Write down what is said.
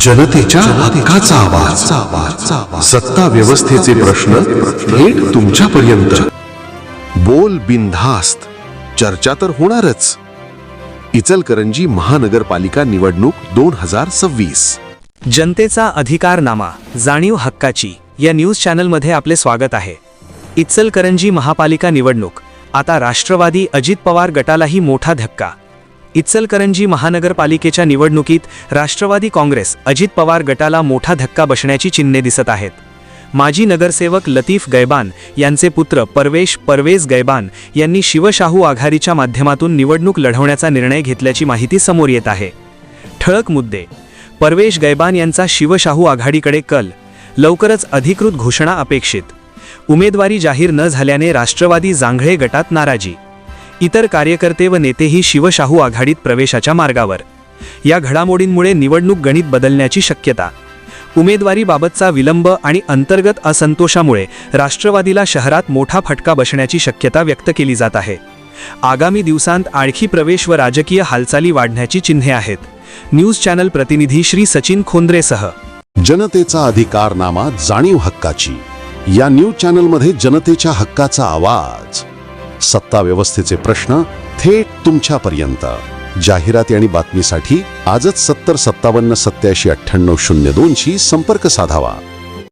जनतेच्या हक्काचा आवाज, सत्ता व्यवस्थेचे प्रश्न थेट तुमच्यापर्यंत. बोल बिनधास्त, चर्चा तर होणारच. इचलकरंजी महानगरपालिका निवडणूक 2026. जनतेचा अधिकारनामा, जाणीव हक्काची या न्यूज चॅनलमध्ये आपले स्वागत आहे. इचलकरंजी महापालिका निवडणूक, आता राष्ट्रवादी अजित पवार गटालाही मोठा धक्का. इचलकरंजी महानगरपालिकेच्या निवडणुकीत राष्ट्रवादी काँग्रेस अजित पवार गटाला मोठा धक्का बसण्याची चिन्हे दिसत आहेत. माजी नगरसेवक लतीफ गैबान यांचे पुत्र परवेज गैबान यांनी शिवशाहू आघाडीच्या माध्यमातून निवडणूक लढवण्याचा निर्णय घेतल्याची माहिती समोर येत आहे. ठळक मुद्दे: परवेश गैबान यांचा शिवशाहू आघाडीकडे कल, लवकरच अधिकृत घोषणा अपेक्षित. उमेदवारी जाहीर न झाल्याने राष्ट्रवादी जांघळे गटात नाराजी. इतर कार्यकर्ते व नेतेही शिवशाहू आघाडीत प्रवेशाच्या मार्गावर. या घडामोडींमुळे निवडणूक गणित बदलण्याची शक्यता. उमेदवारीबाबतचा विलंब आणि अंतर्गत असंतोषामुळे राष्ट्रवादीला शहरात मोठा फटका बसण्याची शक्यता व्यक्त केली जात आहे. आगामी दिवसांत आणखी प्रवेश व राजकीय हालचाली वाढण्याची चिन्हे आहेत. न्यूज चॅनल प्रतिनिधी श्री सचिन खोंद्रेसह. जनतेचा अधिकारनामा, जाणीव हक्काची या न्यूज चॅनलमध्ये जनतेच्या हक्काचा आवाज, सत्ता व्यवस्थेचे प्रश्न थेट तुमच्यापर्यंत. जाहिराती आणि बातमीसाठी आजच 70 57 87 98 02 शी संपर्क साधावा.